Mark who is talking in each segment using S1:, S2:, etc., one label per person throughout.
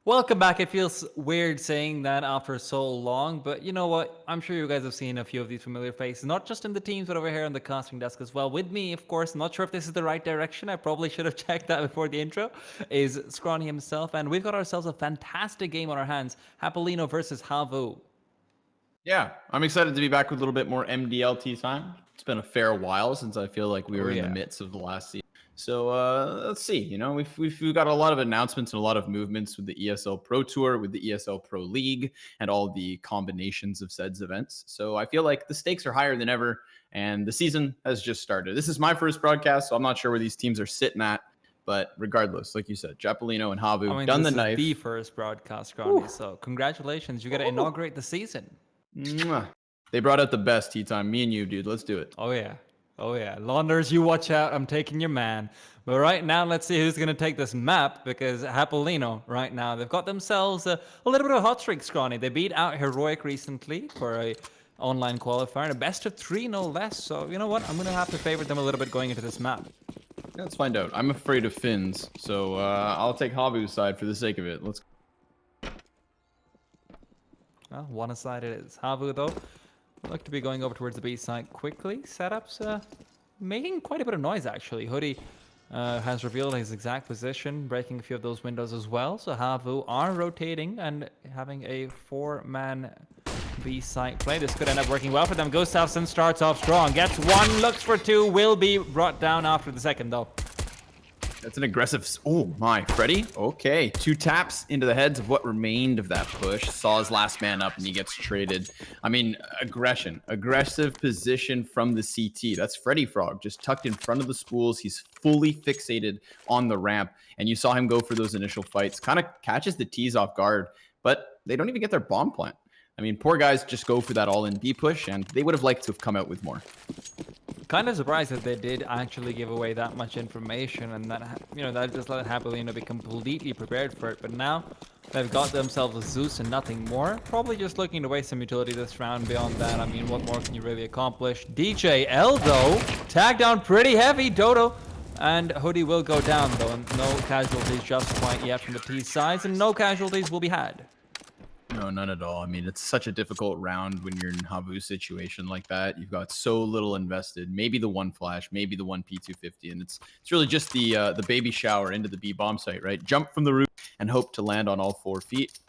S1: Welcome back. It feels weird saying that after so long, but you know what? I'm sure you guys have seen a few of these familiar faces, not just in the teams, but over here on the casting desk as well. With me, of course, I'm not sure if this is the right direction. I probably should have checked that before the intro, is Scrawny himself, and we've got ourselves a fantastic game on our hands. Japaleno versus Havu.
S2: Yeah, I'm excited to be back with a little bit more MDLT time. It's been a fair while since I feel like we
S1: Oh
S2: were in the
S1: yeah.
S2: midst of the last season. So let's see. You know, we've got a lot of announcements and a lot of movements with the ESL Pro Tour, with the ESL Pro League, and all the combinations of said events. So I feel like the stakes are higher than ever, and the season has just started. This is my first broadcast, so I'm not sure where these teams are sitting at. But regardless, like you said, Japaleno and
S1: I
S2: Havu
S1: mean,
S2: done the
S1: this is the
S2: knife.
S1: first broadcast, Scrawny,
S2: Whew.
S1: so congratulations. You got to
S2: Whew.
S1: inaugurate the season.
S2: Mwah. They brought out the best tea time. Me and you, dude. Let's do it.
S1: Oh yeah. Oh yeah. Launders, you watch out. I'm taking your man. But right now, let's see who's going to take this map, because Japaleno, right now, they've got themselves a little bit of a hot streak, Scrawny. They beat out Heroic recently for a online qualifier, and a best of three, no less. So, you know what? I'm going to have to favor them a little bit going into this map.
S2: Yeah, let's find out. I'm afraid of Finns, so I'll take Havu's side for the sake of it. Let's.
S1: Well, one aside it is. Havu, though, look to be going over towards the B side quickly. Setups making quite a bit of noise, actually. Hoodie has revealed his exact position, breaking a few of those windows as well. So Havu are rotating and having a four-man B site play. This could end up working well for them. Gustafsson starts off strong, gets one, looks for two, will be brought down after the second, though.
S2: That's an aggressive. Oh my, Freddy. Okay, 2 taps into the heads of what remained of that push. Saw his last man up, and he gets traded. I mean, aggressive position from the CT. That's Freddy Frog, just tucked in front of the spools. He's fully fixated on the ramp, and you saw him go for those initial fights. Kind of catches the T's off guard, but they don't even get their bomb plant. I mean, poor guys just go for that all-in B push, and they would have liked to have come out with more.
S1: Kind of surprised that they did actually give away that much information, and that that just let Japaleno be completely prepared for it. But now they've got themselves a Zeus and nothing more. Probably just looking to waste some utility this round. Beyond that, I mean, what more can you really accomplish? DJL though, tagged down pretty heavy. Dodo and Hoodie will go down though, and no casualties just quite yet from the T sides, and no casualties will be had.
S2: No, none at all. I mean, it's such a difficult round when you're in Havu's situation like that. You've got so little invested. Maybe the one flash, maybe the one P250, and it's really just the baby shower into the B bomb site, right? Jump from the roof and hope to land on all 4 feet.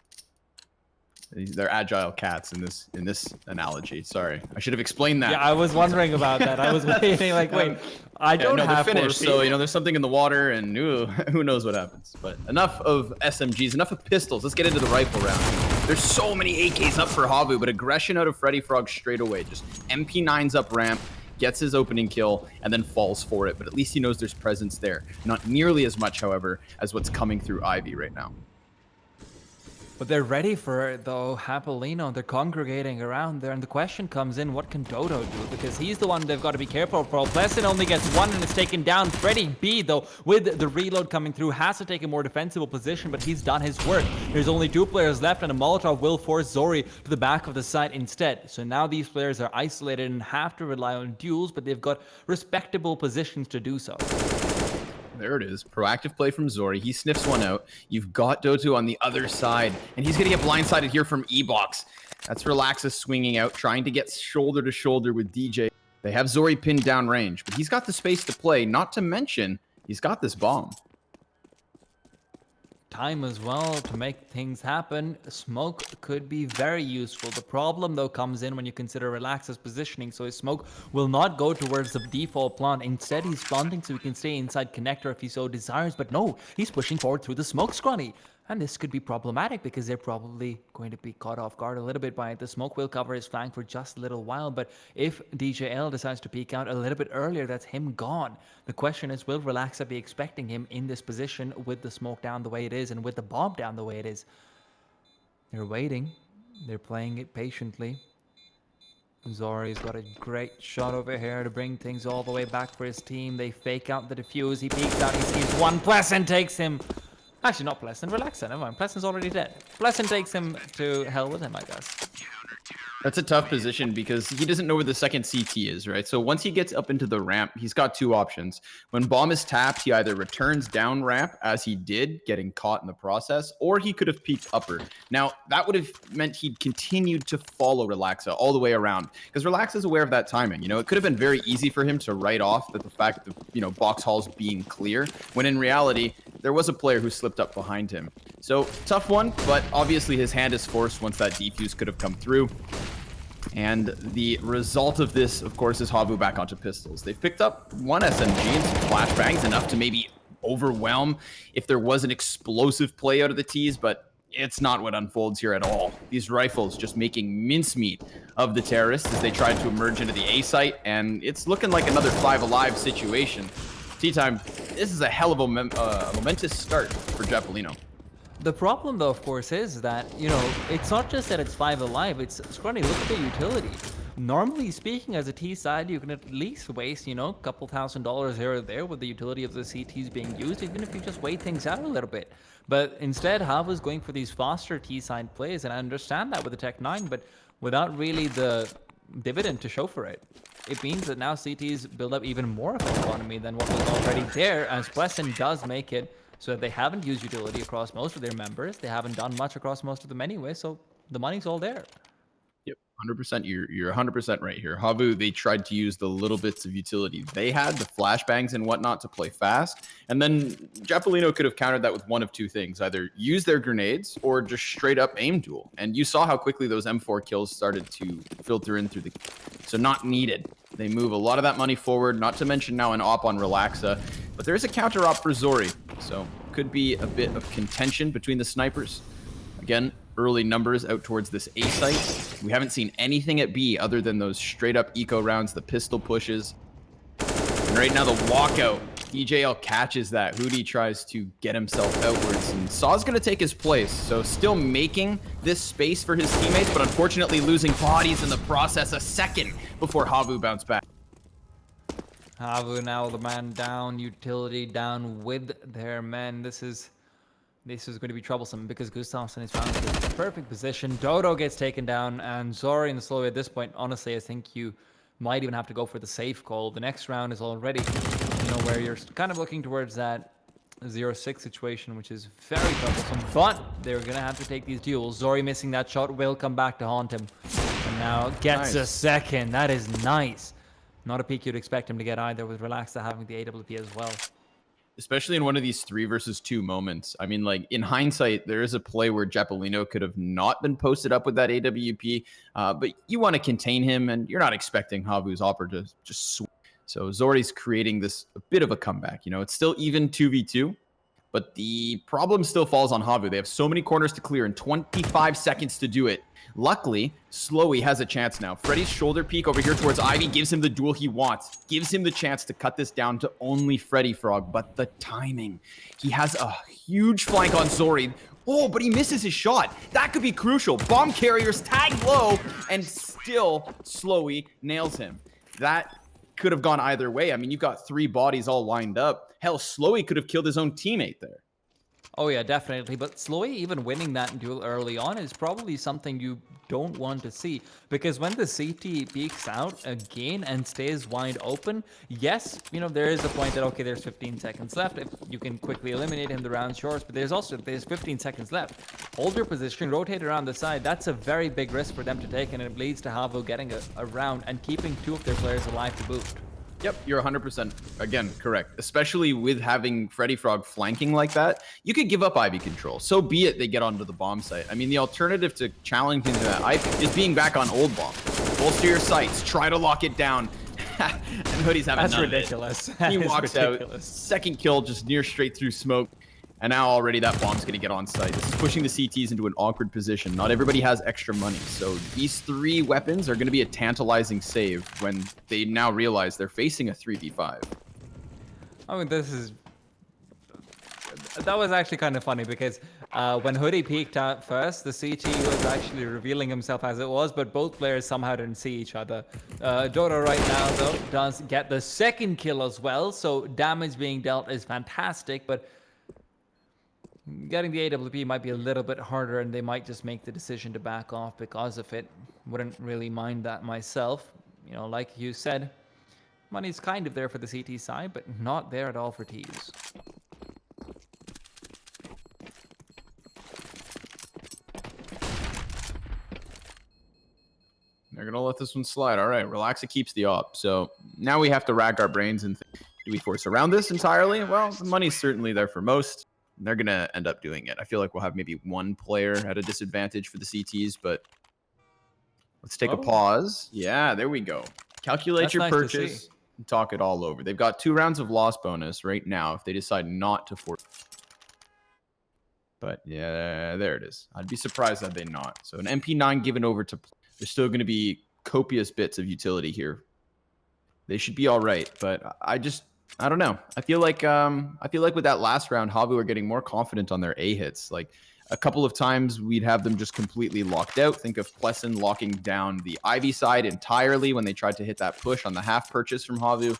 S2: They're agile cats in this analogy. Sorry, I should have explained that.
S1: Yeah, I was wondering about that. I was waiting, like, wait, I don't
S2: no,
S1: have
S2: they're finished,
S1: 4 feet.
S2: so there's something in the water, and who knows what happens. But enough of SMGs, enough of pistols. Let's get into the rifle round. There's so many AKs up for Havu, but aggression out of Freddy Frog straight away. Just MP9s up ramp, gets his opening kill, and then falls for it. But at least he knows there's presence there. Not nearly as much, however, as what's coming through Ivy right now.
S1: But they're ready for it, though. Japaleno, they're congregating around there, and the question comes in, what can Dodo do? Because he's the one they've got to be careful for. Pleasant only gets one and is taken down. Freddy B, though, with the reload coming through, has to take a more defensible position, but he's done his work. There's only 2 players left, and a Molotov will force Zori to the back of the site instead. So now these players are isolated and have to rely on duels, but they've got respectable positions to do so.
S2: There it is. Proactive play from Zori. He sniffs one out. You've got Doto on the other side, and he's going to get blindsided here from E-Box. That's Relaxus swinging out, trying to get shoulder to shoulder with DJ. They have Zori pinned down range, but he's got the space to play, not to mention he's got this bomb.
S1: Time as well to make things happen. Smoke could be very useful. The problem, though, comes in when you consider Relax's positioning. So his smoke will not go towards the default plant. Instead, he's planting so he can stay inside connector if he so desires. But no, he's pushing forward through the smoke, Scrawny. And this could be problematic because they're probably going to be caught off guard a little bit by it. The smoke will cover his flank for just a little while, but if DJL decides to peek out a little bit earlier, that's him gone. The question is, will Relaxa be expecting him in this position with the smoke down the way it is and with the bomb down the way it is? They're waiting. They're playing it patiently. Zori's got a great shot over here to bring things all the way back for his team. They fake out the defuse. He peeks out. He sees one. Pleasant takes him. Actually, not Pleasant. Relaxa. Never mind. Pleasant's already dead. Pleasant takes him to hell with him, I guess.
S2: That's a tough position because he doesn't know where the second CT is, right? So once he gets up into the ramp, he's got two options. When bomb is tapped, he either returns down ramp, as he did, getting caught in the process, or he could have peeked upper. Now, that would have meant he'd continued to follow Relaxa all the way around, because Relaxa is aware of that timing. You know, it could have been very easy for him to write off that the fact that, you know, box halls being clear, when in reality, there was a player who slipped up behind him. So, tough one, but obviously his hand is forced once that defuse could have come through. And the result of this, of course, is Havu back onto pistols. They've picked up one SMG and some flashbangs, enough to maybe overwhelm if there was an explosive play out of the T's, but it's not what unfolds here at all. These rifles just making mincemeat of the terrorists as they try to emerge into the A site, and it's looking like another 5 alive situation. T-Time, this is a hell of a momentous start for Japaleno.
S1: The problem, though, of course, is that, you know, it's not just that it's 5 alive, it's Scrunny, look at the utility. Normally speaking, as a T side, you can at least waste, you know, a couple $1,000s here or there with the utility of the CTs being used, even if you just wait things out a little bit. But instead, Havu's going for these faster T side plays, and I understand that with the Tech 9, but without really the dividend to show for it. It means that now CTs build up even more of an economy than what was already there, as Wesson does make it so that they haven't used utility across most of their members. They haven't done much across most of them anyway, so the money's all there.
S2: Yep, 100%. You're 100% right here. Havu, they tried to use the little bits of utility they had, the flashbangs and whatnot, to play fast. And then Japaleno could have countered that with one of two things: either use their grenades or just straight up aim duel. And you saw how quickly those M4 kills started to filter in through the... So not needed. They move a lot of that money forward, not to mention now an op on Relaxa. But there is a counter op for Zori, so could be a bit of contention between the snipers. Again, early numbers out towards this A site. We haven't seen anything at B other than those straight up eco rounds, the pistol pushes. And right now the walkout, DJL catches that. Hootie tries to get himself outwards, and Saw's going to take his place. So still making this space for his teammates, but unfortunately losing bodies in the process, a second before Havu bounced back.
S1: Havu now the man down, utility down with their men. This is going to be troublesome because Gustafsson is found in the perfect position. Dodo gets taken down, and Zori in the slow at this point, honestly, I think you might even have to go for the safe call. The next round is already, you know, where you're kind of looking towards that 0-6 situation, which is very troublesome, but they're going to have to take these duels. Zori missing that shot will come back to haunt him. And now gets a second. That is nice. Not a peak you'd expect him to get either, with Relaxa having the AWP as well.
S2: Especially in one of these 3 versus 2 moments. I mean, like, in hindsight, there is a play where Japaleno could have not been posted up with that AWP, but you want to contain him, and you're not expecting Havu's opera to just swing. So Zori's creating this a bit of a comeback. You know, it's still even 2v2, but the problem still falls on Havu. They have so many corners to clear and 25 seconds to do it. Luckily, Slowy has a chance now. Freddy's shoulder peek over here towards Ivy gives him the duel he wants. Gives him the chance to cut this down to only Freddy Frog, but the timing. He has a huge flank on Zori. Oh, but he misses his shot. That could be crucial. Bomb carriers tag low, and still Slowy nails him. That could have gone either way. I mean, you've got 3 bodies all lined up. Hell, Slowy could have killed his own teammate there.
S1: Oh yeah, definitely. But Slowy even winning that duel early on is probably something you don't want to see, because when the CT peeks out again and stays wide open, yes, you know, there is a point that, okay, there's 15 seconds left. If you can quickly eliminate him, the round shorts, but there's 15 seconds left. Hold your position, rotate around the side. That's a very big risk for them to take, and it leads to Havu getting a round and keeping 2 of their players alive to boot.
S2: Yep, you're 100% again correct. Especially with having Freddy Frog flanking like that, you could give up Ivy control. So be it, they get onto the bomb site. I mean, the alternative to challenging that Ivy is being back on old bomb. Bolster your sights, try to lock it down. And Hoodie's having
S1: That's
S2: none
S1: ridiculous.
S2: Of it. He walks out, second kill just near straight through smoke. And now already that bomb's going to get on site. This is pushing the CTs into an awkward position. Not everybody has extra money. So these 3 weapons are going to be a tantalizing save when they now realize they're facing a 3v5.
S1: I mean, that was actually kind of funny, because when Hoodie peeked out first, the CT was actually revealing himself as it was, but both players somehow didn't see each other. Dodo right now, though, does get the second kill as well, so damage being dealt is fantastic, but Getting the AWP might be a little bit harder, and they might just make the decision to back off because of it. Wouldn't really mind that myself. You know, like you said, money's kind of there for the CT side, but not there at all for T's.
S2: They're going to let this one slide. All right, Relaxa keeps the op. So now we have to rack our brains and think, do we force around this entirely? Well, the money's certainly there for most. They're going to end up doing it. I feel like we'll have maybe one player at a disadvantage for the CTs, but let's take a pause. Yeah, there we go. Calculate your purchase and talk it all over. They've got 2 rounds of loss bonus right now if they decide not to force. But yeah, there it is. I'd be surprised had they not. So an MP9 given over to... There's still going to be copious bits of utility here. They should be all right, but I don't know. I feel like with that last round, Havu are getting more confident on their A hits. Like a couple of times we'd have them just completely locked out. Think of Plessen locking down the Ivy side entirely when they tried to hit that push on the half purchase from Havu.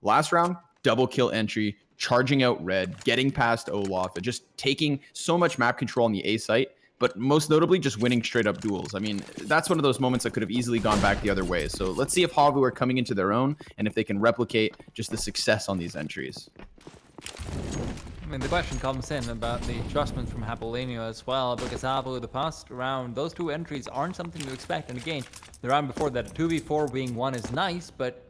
S2: Last round, double kill entry, charging out red, getting past Olaf, and just taking so much map control on the A site. But most notably, just winning straight up duels. I mean, that's one of those moments that could have easily gone back the other way. So let's see if Havu are coming into their own and if they can replicate just the success on these entries.
S1: I mean, the question comes in about the adjustment from Japaleno as well, because Havu, the past round, those 2 entries aren't something to expect. And again, the round before that, 2v4 being 1 is nice, but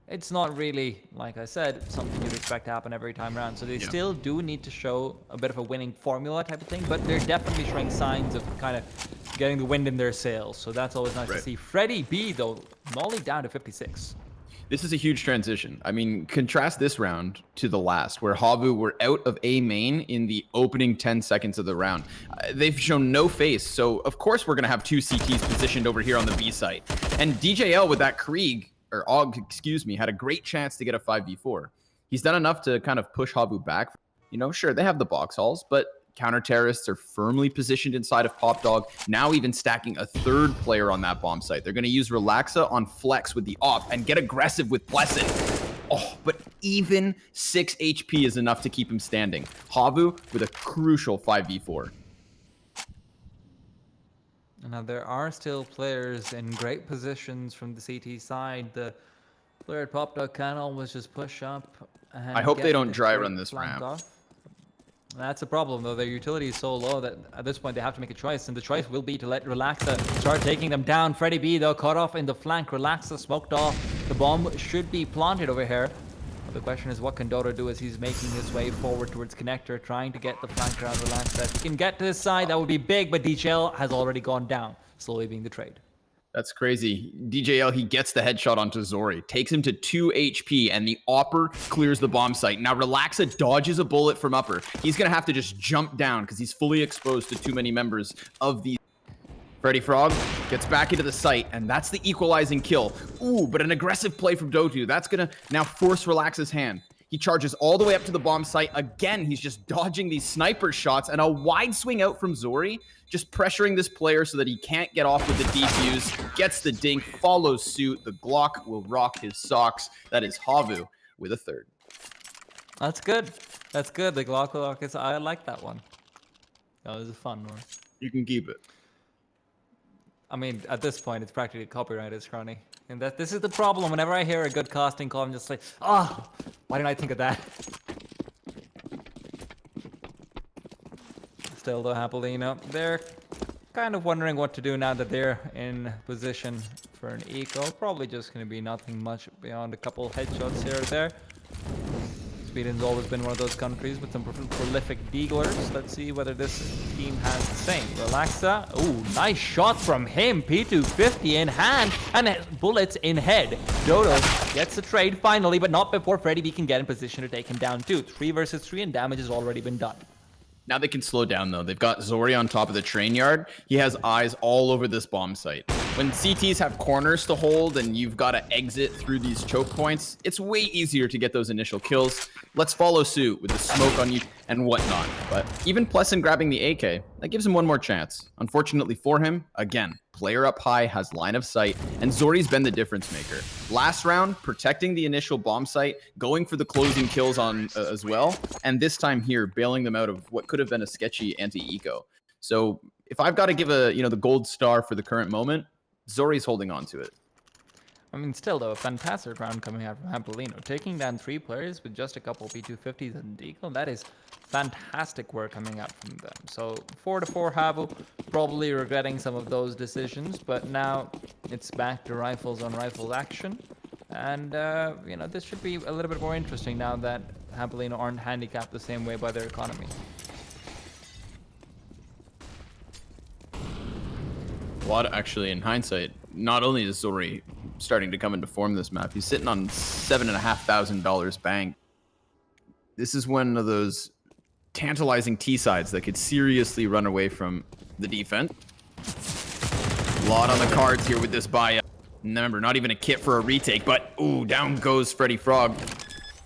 S1: it's not really, like I said, something you'd expect to happen every time around. So they still do need to show a bit of a winning formula type of thing, but they're definitely showing signs of kind of getting the wind in their sails. So that's always nice to see. Freddy B, though, Molly down to 56.
S2: This is a huge transition. I mean, contrast this round to the last, where Havu were out of A main in the opening 10 seconds of the round. They've shown no face, so of course we're going to have 2 CTs positioned over here on the B site. And DJL with that Krieg, or Og, excuse me, had a great chance to get a 5v4. He's done enough to kind of push Havu back. You know, sure, they have the box halls, but counter-terrorists are firmly positioned inside of Pop Dog, now even stacking a 3rd player on that bomb site. They're going to use Relaxa on flex with the op and get aggressive with Plessen. Oh, but even 6 HP is enough to keep him standing. Havu with a crucial 5v4.
S1: Now, there are still players in great positions from the CT side. The player at Pop Dog can always just push up. And
S2: I hope they don't dry run this
S1: ramp.
S2: ramp.
S1: That's a problem, though. Their utility is so low that at this point they have to make a choice, and the choice will be to let Relaxa start taking them down. Freddy B, though, caught off in the flank. Relaxa smoked off. The bomb should be planted over here. The question is, what can Dodo do as he's making his way forward towards Connector, trying to get the flank around Relaxa. If he can get to this side, that would be big, but DJL has already gone down, slowly being the trade.
S2: That's crazy. DJL, he gets the headshot onto Zori, takes him to 2 HP, and the Opper clears the bomb site. Now Relaxa dodges a bullet from Upper. He's going to have to just jump down because he's fully exposed to too many members of the... Freddy Frog gets back into the site, and that's the equalizing kill. Ooh, but an aggressive play from Dotu. That's going to now force Relaxa's hand. He charges all the way up to the bomb site. Again, he's just dodging these sniper shots, and a wide swing out from Zori, just pressuring this player so that he can't get off with the defuse. Gets the dink, follows suit. The Glock will rock his socks. That is Havu with a 3rd.
S1: That's good. That's good. The Glock will rock his... I like that one. That was a fun one.
S2: You can keep it.
S1: I mean, at this point, it's practically copyrighted, Scrawny. And that this is the problem. Whenever I hear a good casting call, I'm just like, oh, why didn't I think of that? Still, though, Japaleno, they're kind of wondering what to do now that they're in position for an eco. Probably just going to be nothing much beyond a couple headshots here or there. Sweden's always been one of those countries with some prolific deaglers. Let's see whether this team has the same. Relaxa. Ooh, nice shot from him. P250 in hand and bullets in head. Dodo gets the trade finally, but not before Freddy B can get in position to take him down too. 3 versus 3 and damage has already been done.
S2: Now they can slow down, though. They've got Zori on top of the train yard. He has eyes all over this bomb site. When CTs have corners to hold and you've got to exit through these choke points, it's way easier to get those initial kills. Let's follow suit with the smoke on you and whatnot. But even Plessin grabbing the AK, that gives him one more chance. Unfortunately for him, again, player up high has line of sight, and Zori's been the difference maker. Last round, protecting the initial bomb site, going for the closing kills on as well, and this time here, bailing them out of what could have been a sketchy anti-eco. So if I've got to give a the gold star for the current moment, Zori's holding on to it.
S1: I mean, still though, a fantastic round coming out from Japaleno. Taking down 3 players with just a couple P250s and Deagle, that is fantastic work coming out from them. So 4-4 Havu, probably regretting some of those decisions, but now it's back to rifles on rifles action. And, this should be a little bit more interesting now that Japaleno aren't handicapped the same way by their economy.
S2: A lot, actually, in hindsight, not only is Zori starting to come into form this map, he's sitting on $7,500 bank. This is one of those tantalizing T-sides that could seriously run away from the defense. A lot on the cards here with this buy. Remember, not even a kit for a retake, but ooh, down goes Freddy Frog.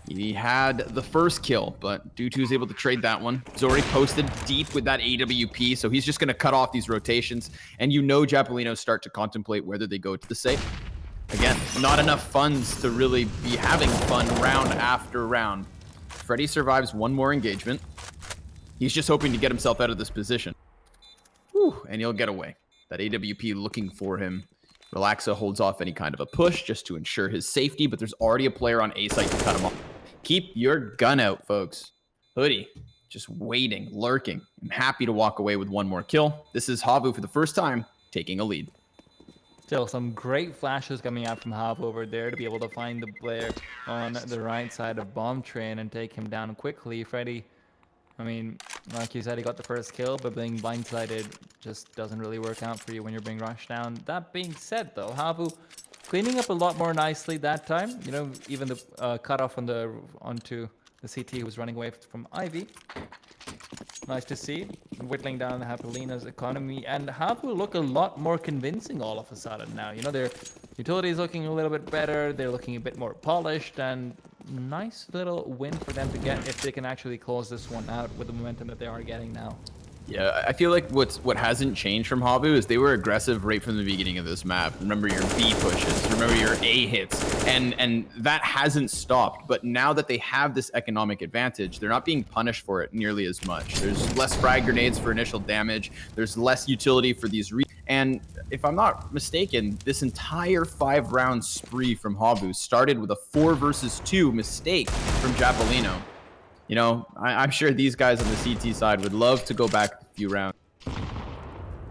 S2: He had the first kill, but Dutu is able to trade that one. Zori posted deep with that AWP, so he's just going to cut off these rotations. And Japaleno start to contemplate whether they go to the safe. Again, not enough funds to really be having fun round after round. Freddy survives one more engagement. He's just hoping to get himself out of this position. Whew, and he'll get away. That AWP looking for him. Relaxa holds off any kind of a push just to ensure his safety, but there's already a player on A site to cut him off. Keep your gun out, folks. Hoodie, just waiting, lurking. I'm happy to walk away with one more kill. This is Havu for the first time, taking a lead.
S1: Still, some great flashes coming out from Havu over there to be able to find the player on the right side of Bomb Train and take him down quickly. Freddy, I mean, like you said, he got the first kill, but being blindsided just doesn't really work out for you when you're being rushed down. That being said, though, Havu cleaning up a lot more nicely that time. Even the cutoff onto the CT who was running away from Ivy. Nice to see. Whittling down Japalena's economy. And Havu look a lot more convincing all of a sudden now. Their utilities looking a little bit better. They're looking a bit more polished. And nice little win for them to get if they can actually close this one out with the momentum that they are getting now.
S2: Yeah, I feel like what hasn't changed from Havu is they were aggressive right from the beginning of this map. Remember your B pushes, remember your A hits, and that hasn't stopped. But now that they have this economic advantage, they're not being punished for it nearly as much. There's less frag grenades for initial damage. There's less utility for these and if I'm not mistaken, this entire 5-round spree from Havu started with a 4 versus 2 mistake from Japaleno. I'm sure these guys on the CT side would love to go back a few rounds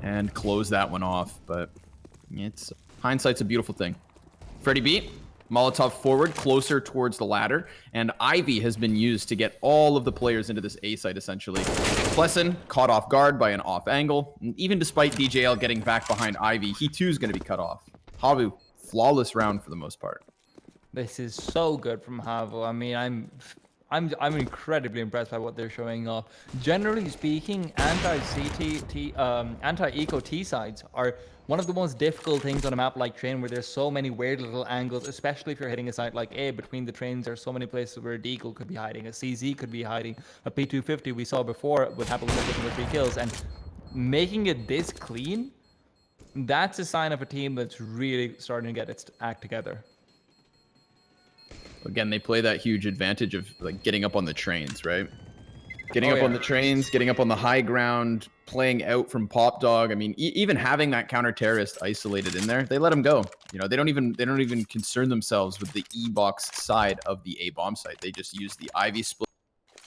S2: and close that one off, but hindsight's a beautiful thing. Freddy B, Molotov forward, closer towards the ladder, and Ivy has been used to get all of the players into this A site, essentially. Plessin caught off guard by an off angle, and even despite DJL getting back behind Ivy, he too is going to be cut off. Havu, flawless round for the most part. This
S1: is so good from Havu. I mean, I'm incredibly impressed by what they're showing off. Generally speaking, anti-eco T-sides are one of the most difficult things on a map like Train, where there's so many weird little angles, especially if you're hitting a site like A. Between the trains, there's so many places where a Deagle could be hiding, a CZ could be hiding, a P250 we saw before with Japaleno getting the 3 kills, and making it this clean, that's a sign of a team that's really starting to get its act together.
S2: Again, they play that huge advantage of getting up on the trains, right? Getting up on the trains, getting up on the high ground, playing out from Pop Dog. I mean, even having that counter-terrorist isolated in there, they let him go. They don't even concern themselves with the E-box side of the A bomb site. They just use the Ivy split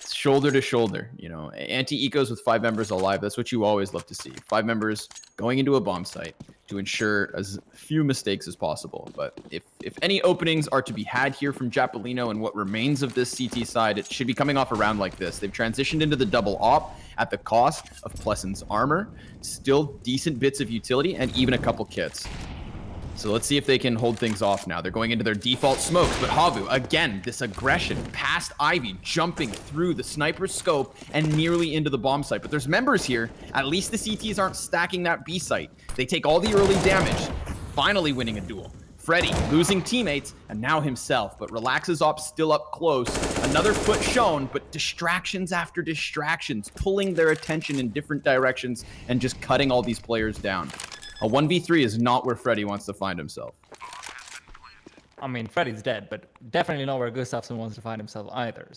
S2: shoulder to shoulder. Anti-ecos with 5 members alive. That's what you always love to see. 5 members going into a bomb site to ensure as few mistakes as possible. But if any openings are to be had here from Japaleno and what remains of this CT side, it should be coming off a round like this. They've transitioned into the double op at the cost of Plessin's armor, still decent bits of utility, and even a couple kits. So let's see if they can hold things off now. They're going into their default smokes, but Havu, again, this aggression past Ivy, jumping through the sniper's scope and nearly into the bomb site. But there's members here. At least the CTs aren't stacking that B site. They take all the early damage. finally winning a duel. Freddy losing teammates and now himself, but Relax's op still up close. Another foot shown, but distractions after distractions, pulling their attention in different directions and just cutting all these players down. A 1v3 is not where Freddy wants to find himself.
S1: I mean, Freddy's dead, but definitely not where Gustafsson wants to find himself either.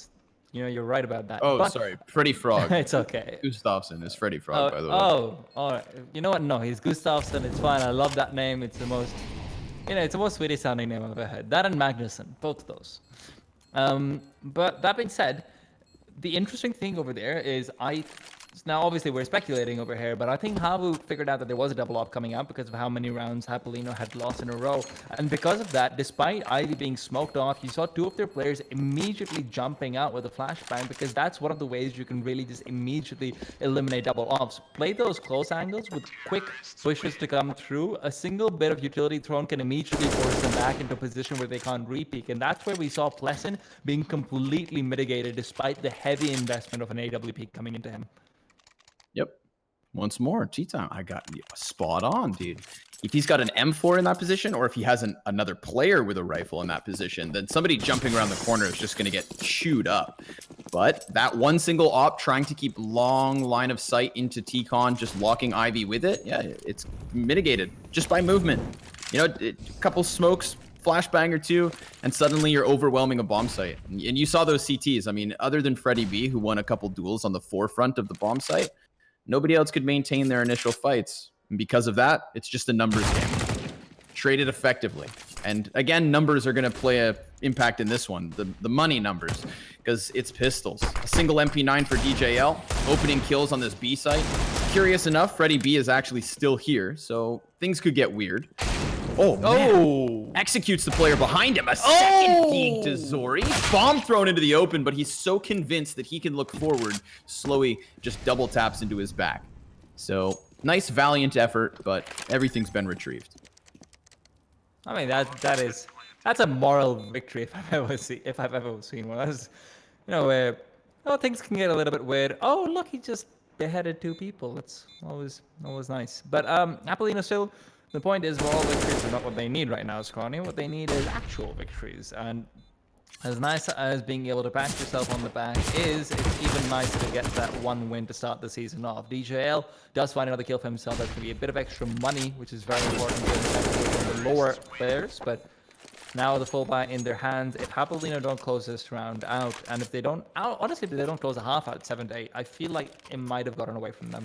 S1: You know, you're right about that.
S2: Oh,
S1: but
S2: sorry. Freddy Frog.
S1: it's okay.
S2: Gustafsson is Freddy Frog, by the way.
S1: All right. You know what? No, he's Gustafsson. It's fine. I love that name. It's the most, it's the most Swedish sounding name I've ever heard. That and Magnusson, both of those. But that being said, the interesting thing over there is now obviously we're speculating over here, but I think Havu figured out that there was a double op coming out because of how many rounds Japaleno had lost in a row. And because of that, despite Ivy being smoked off, you saw two of their players immediately jumping out with a flashbang, because that's one of the ways you can really just immediately eliminate double ops. Play those close angles with quick pushes to come through. A single bit of utility thrown can immediately force them back into a position where they can't re-peek. And that's where we saw Pleasant being completely mitigated despite the heavy investment of an AWP coming into him.
S2: Yep. Once more, T-Time. I got you spot on, dude. If he's got an M4 in that position, or if he has another player with a rifle in that position, then somebody jumping around the corner is just going to get chewed up. But that one single op trying to keep long line of sight into T-Con, just locking Ivy with it, yeah, it's mitigated just by movement. You know, a couple smokes, flashbang or two, and suddenly you're overwhelming a bomb site. And you saw those CTs. I mean, other than Freddy B, who won a couple duels on the forefront of the bomb site, nobody else could maintain their initial fights. And because of that, it's just a numbers game. Traded effectively. And again, numbers are going to play an impact in this one. The money numbers. Because it's pistols. A single MP9 for DJL. Opening kills on this B site. Curious enough, Freddy B is actually still here. So things could get weird. Oh, man. Executes the player behind him. A second peek to Zori. Bomb thrown into the open, but he's so convinced that he can look forward. Slowly just double taps into his back. So, nice valiant effort, but everything's been retrieved.
S1: I mean, that's a moral victory if I've ever seen one. That's, where things can get a little bit weird. Oh, look, he just beheaded two people. That's always nice. But Japaleno still. The point is, moral victories are not what they need right now, Scrawny. What they need is actual victories. And as nice as being able to pat yourself on the back is, it's even nicer to get that one win to start the season off. DJL does find another kill for himself. That's going to be a bit of extra money, which is very important for the lower players. But now the full buy in their hands. If Japaleno don't close this round out, and if they don't, honestly, if they don't close a half out 7-8, I feel like it might have gotten away from them.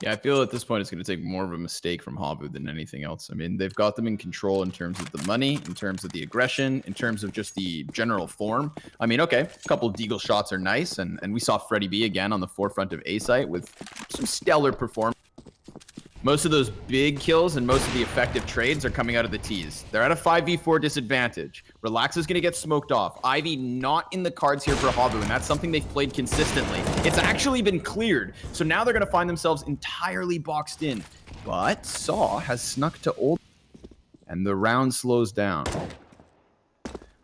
S2: Yeah, I feel at this point it's going to take more of a mistake from Havu than anything else. I mean, they've got them in control in terms of the money, in terms of the aggression, in terms of just the general form. I mean, okay, a couple of deagle shots are nice, and we saw Freddy B again on the forefront of A site with some stellar performance. Most of those big kills and most of the effective trades are coming out of the T's. They're at a 5v4 disadvantage. Relax is going to get smoked off. Ivy not in the cards here for Havu, and that's something they've played consistently. It's actually been cleared, so now they're going to find themselves entirely boxed in. But Saw has snuck to old, and the round slows down.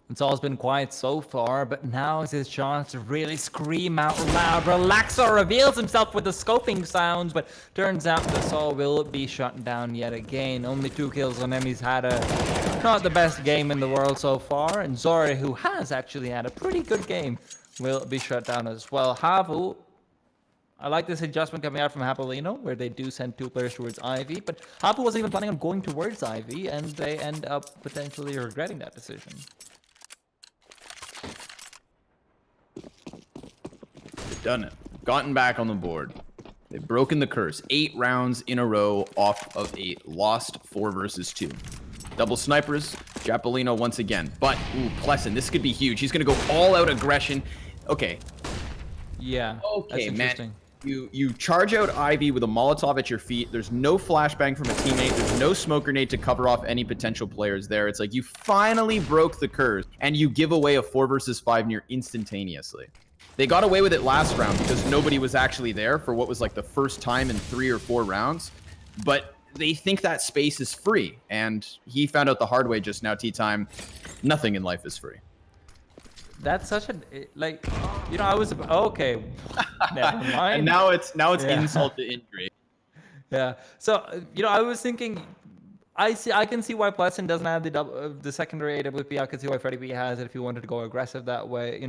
S1: It's all been quiet so far, but now is his chance to really scream out loud. Relaxor reveals himself with the scoping sounds, but turns out the Saw will be shut down yet again. Only 2 kills on him. He's had not the best game in the world so far, and Zori, who has actually had a pretty good game, will be shut down as well. Havu, I like this adjustment coming out from Japaleno, where they do send 2 players towards Ivy, but Havu wasn't even planning on going towards Ivy, and they end up potentially regretting that decision.
S2: Done it. Gotten back on the board. They've broken the curse. 8 rounds in a row off of 8. Lost 4 versus 2. Double snipers. Japaleno once again. But, ooh, Pleasant. This could be huge. He's going to go all out aggression. Okay.
S1: Yeah.
S2: Okay, man. You charge out Ivy with a Molotov at your feet. There's no flashbang from a teammate. There's no smoke grenade to cover off any potential players there. It's like you finally broke the curse, and you give away a 4 versus 5 near instantaneously. They got away with it last round because nobody was actually there for what was like the first time in 3 or 4 rounds. But they think that space is free. And he found out the hard way just now, T-Time. Nothing in life is free.
S1: That's such a, like, I was, okay. Never mind.
S2: And now it's insult to injury.
S1: Yeah. So, I was thinking, I can see why Pleasant doesn't have the secondary AWP. I can see why Freddie B has it if he wanted to go aggressive that way.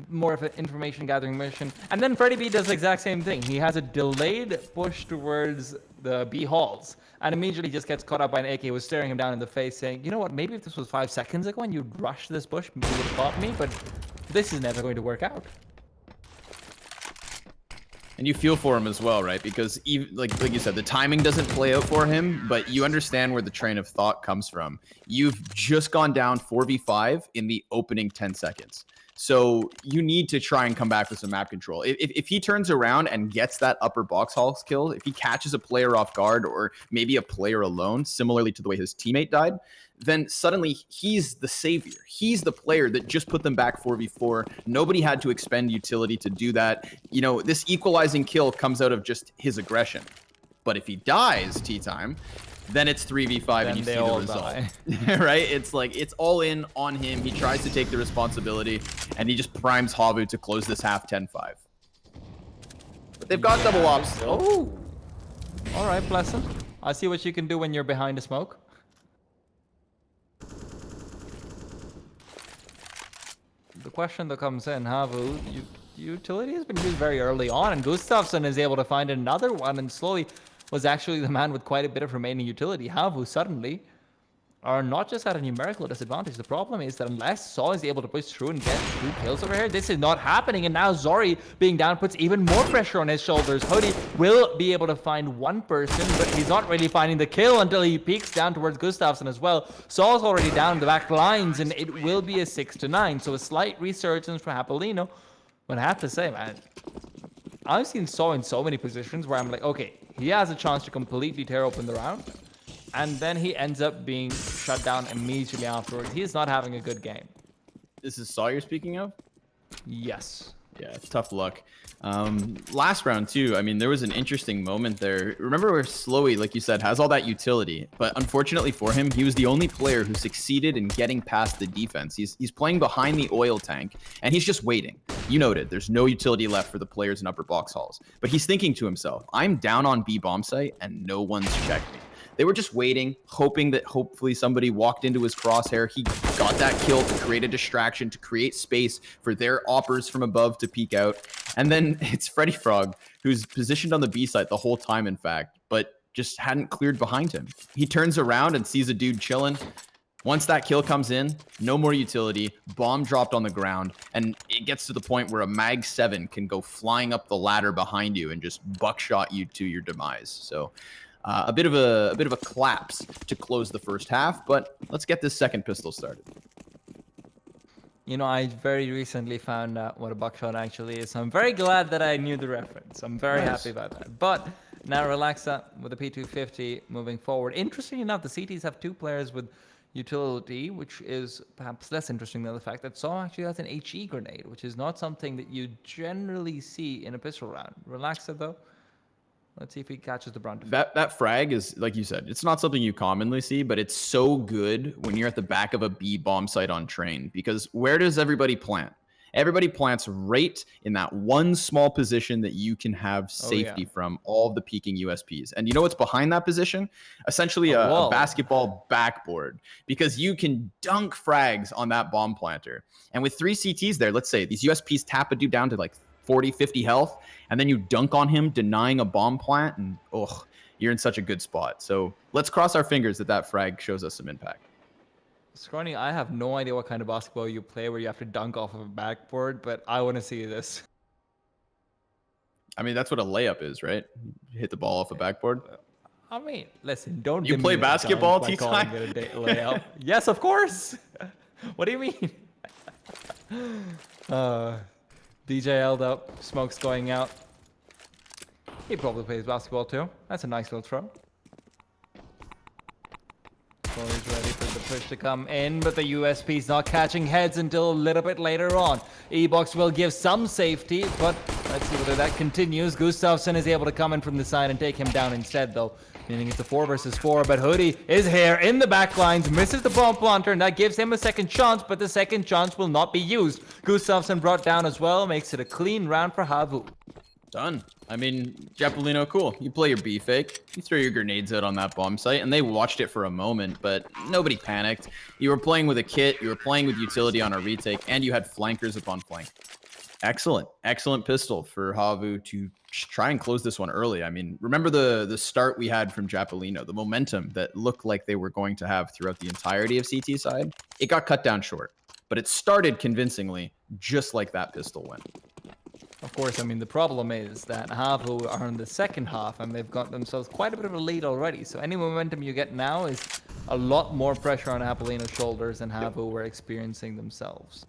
S1: More of an information gathering mission. And then Freddie B does the exact same thing. He has a delayed push towards the B halls and immediately just gets caught up by an AK who was staring him down in the face, saying, "You know what? Maybe if this was 5 seconds ago and you'd rushed this bush, you would have caught me. But this is never going to work out."
S2: And you feel for him as well, right? Because even, like you said, the timing doesn't play out for him, but you understand where the train of thought comes from. You've just gone down 4v5 in the opening 10 seconds. So you need to try and come back with some map control. If he turns around and gets that upper box halls kill, if he catches a player off guard or maybe a player alone, similarly to the way his teammate died, then suddenly he's the savior. He's the player that just put them back 4v4. Nobody had to expend utility to do that. This equalizing kill comes out of just his aggression. But if he dies, tea time, then it's 3v5 and you see the result. Right? It's like, it's all in on him. He tries to take the responsibility and he just primes Havu to close this half 10-5. But they've got double ops.
S1: Oh. All right, Pleasant. I see what you can do when you're behind a smoke. The question that comes in, Havu, utility has been used very early on, and Gustafsson is able to find another one, and slowly was actually the man with quite a bit of remaining utility. Havu suddenly are not just at a numerical disadvantage. The problem is that unless Saw is able to push through and get 2 kills over here, this is not happening. And now Zori being down puts even more pressure on his shoulders. Hoodie will be able to find one person, but he's not really finding the kill until he peeks down towards Gustafsson as well. Saw's already down the back lines, and it will be a 6-9. So a slight resurgence for Japaleno. But I have to say, man, I've seen Saw in so many positions where I'm like, okay, he has a chance to completely tear open the round. And then he ends up being shut down immediately afterwards. He is not having a good game.
S2: This is Saw you're speaking of?
S1: Yes.
S2: Yeah, it's tough luck. Last round too, I mean, there was an interesting moment there. Remember where Slowy, like you said, has all that utility, but unfortunately for him, he was the only player who succeeded in getting past the defense. He's playing behind the oil tank, and he's just waiting. You noted, there's no utility left for the players in upper box halls. But he's thinking to himself, I'm down on B bomb site, and no one's checked me. They were just waiting, hoping that hopefully somebody walked into his crosshair. He got that kill to create a distraction, to create space for their oppers from above to peek out. And then it's Freddy Frog, who's positioned on the B site the whole time, in fact, but just hadn't cleared behind him. He turns around and sees a dude chilling. Once that kill comes in, no more utility, bomb dropped on the ground, and it gets to the point where a Mag 7 can go flying up the ladder behind you and just buckshot you to your demise. So a bit of a collapse to close the first half, but let's get this second pistol started.
S1: I very recently found out what a buckshot actually is, so I'm very glad that I knew the reference. I'm very happy about that. But now Relaxa with a P250 moving forward. Interesting enough, the CTs have 2 players with utility, which is perhaps less interesting than the fact that Saw actually has an HE grenade, which is not something that you generally see in a pistol round. Relaxa though. Let's see if he catches the brunt.
S2: That frag is, like you said, it's not something you commonly see, but it's so good when you're at the back of a B bomb site on train, because where does everybody plant? Everybody plants right in that one small position that you can have safety from all of the peaking USPs. And you know what's behind that position? Essentially a basketball backboard, because you can dunk frags on that bomb planter. And with 3 CTs there, let's say these USPs tap a dude down to like 40, 50 health, and then you dunk on him, denying a bomb plant, and you're in such a good spot. So let's cross our fingers that frag shows us some impact.
S1: Scrawny, I have no idea what kind of basketball you play where you have to dunk off of a backboard, but I want to see this.
S2: I mean, that's what a layup is, right? You hit the ball off a backboard.
S1: I mean, listen, don't
S2: you play basketball, T-Time?
S1: Layup. Yes, of course. What do you mean? DJ held up, smoke's going out. He probably plays basketball too. That's a nice little throw. So he's ready for the push to come in, but the USP's not catching heads until a little bit later on. E-Box will give some safety, but let's see whether that continues. Gustafsson is able to come in from the side and take him down instead, though. Meaning it's a 4 versus 4, but Hoodie is here in the back lines, misses the bomb planter, and that gives him a second chance, but the second chance will not be used. Gustafsson brought down as well, makes it a clean round for Havu.
S2: Done. I mean, Japaleno, cool. You play your B fake. You throw your grenades out on that bomb site, and they watched it for a moment, but nobody panicked. You were playing with a kit, you were playing with utility on a retake, and you had flankers upon flank. Excellent. Excellent pistol for Havu to try and close this one early. I mean, remember the start we had from Japaleno, the momentum that looked like they were going to have throughout the entirety of CT side? It got cut down short, but it started convincingly, just like that pistol went.
S1: Of course, I mean, the problem is that Havu are in the second half, and they've got themselves quite a bit of a lead already. So any momentum you get now is a lot more pressure on Japaleno's shoulders than Havu were experiencing themselves.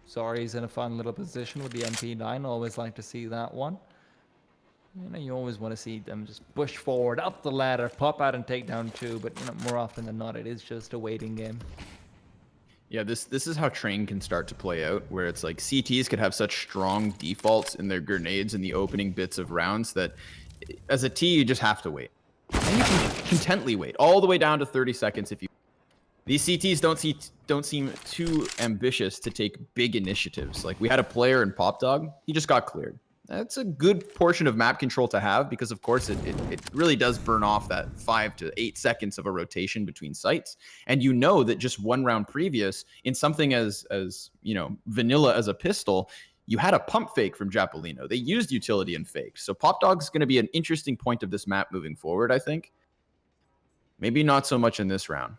S1: Sorry's in a fun little position with the MP9. Always like to see that one. You know, you always want to see them just push forward, up the ladder, pop out and take down two. But you know, more often than not, it is just a waiting game.
S2: Yeah, this is how Train can start to play out, where it's like CTs could have such strong defaults in their grenades in the opening bits of rounds that as a T, you just have to wait. And you can contently wait all the way down to 30 seconds if you. These CTs don't seem too ambitious to take big initiatives. Like we had a player in Pop Dog, he just got cleared. That's a good portion of map control to have because, of course, it really does burn off that 5 to 8 seconds of a rotation between sites. And you know that just one round previous, in something as you know, vanilla as a pistol, you had a pump fake from Japaleno. They used utility and fake. So Pop Dog's going to be an interesting point of this map moving forward, I think. Maybe not so much in this round.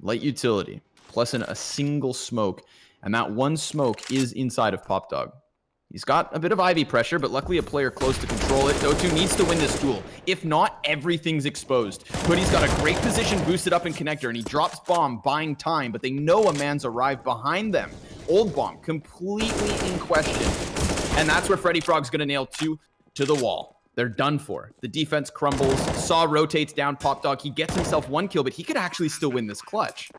S2: Light utility, plus a single smoke. And that one smoke is inside of Pop Dog. He's got a bit of Ivy pressure, but luckily a player close to control it. Dotu needs to win this duel. If not, everything's exposed. Hoodie's got a great position boosted up in connector, and he drops bomb, buying time, but they know a man's arrived behind them. Old bomb, completely in question. And that's where Freddy Frog's going to nail two to the wall. They're done for. The defense crumbles. Saw rotates down Pop Dog. He gets himself one kill, but he could actually still win this clutch.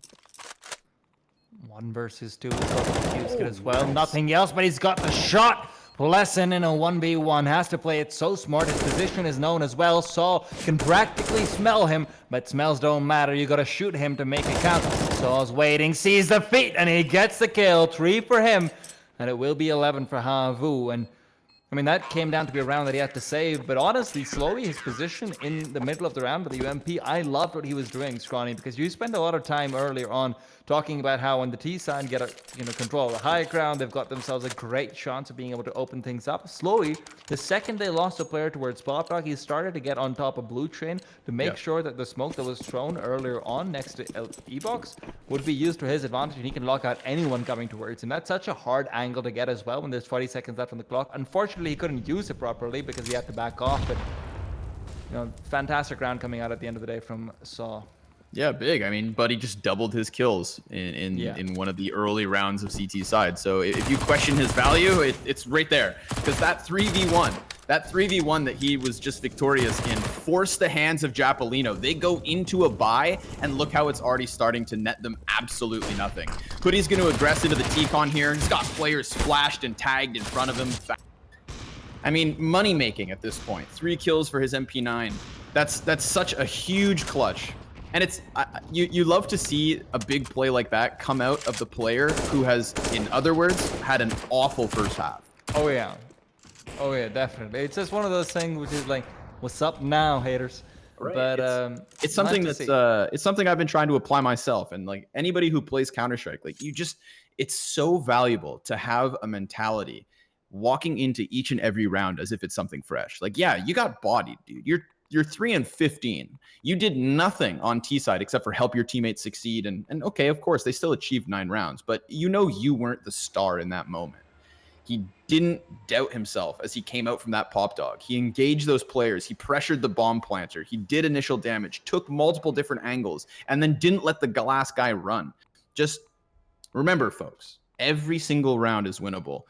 S1: 1 versus 2 is also good as well. Nothing else, but he's got the shot. Lesson in a 1v1 has to play it so smart. His position is known as well. Saw can practically smell him, but smells don't matter. You gotta shoot him to make it count. Saw's waiting, sees the feet, and he gets the kill. 3 for him, and it will be 11 for Havu. And I mean, that came down to be a round that he had to save, but honestly, slowly his position in the middle of the round with the UMP, I loved what he was doing, Scrawny, because you spent a lot of time earlier on talking about how when the T side get control of the high ground, they've got themselves a great chance of being able to open things up. Slowly, the second they lost a player towards Pop Dog, he started to get on top of Blue Train to make sure that the smoke that was thrown earlier on next to E-Box would be used to his advantage, and he can lock out anyone coming towards him. That's such a hard angle to get as well when there's 40 seconds left on the clock. Unfortunately, he couldn't use it properly because he had to back off, but fantastic round coming out at the end of the day from Saw.
S2: Yeah, big. I mean, Buddy just doubled his kills in one of the early rounds of CT side. So if you question his value, it's right there. Because that 3v1 that he was just victorious in forced the hands of Japaleno. They go into a buy, and look how it's already starting to net them absolutely nothing. Hoodie's going to aggress into the T-Con here. He's got players flashed and tagged in front of him. I mean, money making at this point. 3 kills for his MP9. That's such a huge clutch. And it's you love to see a big play like that come out of the player who has, in other words, had an awful first half.
S1: Oh yeah, definitely. It's just one of those things which is like, what's up now, haters?
S2: Right.
S1: But
S2: it's something it's something I've been trying to apply myself. And like anybody who plays Counter-Strike, like it's so valuable to have a mentality walking into each and every round as if it's something fresh. Like, yeah, you got bodied, dude. You're 3 and 15. You did nothing on T side except for help your teammates succeed. And okay, of course, they still achieved 9 rounds, but you weren't the star in that moment. He didn't doubt himself as he came out from that Pop Dog. He engaged those players. He pressured the bomb planter. He did initial damage, took multiple different angles, and then didn't let the glass guy run. Just remember, folks, every single round is winnable.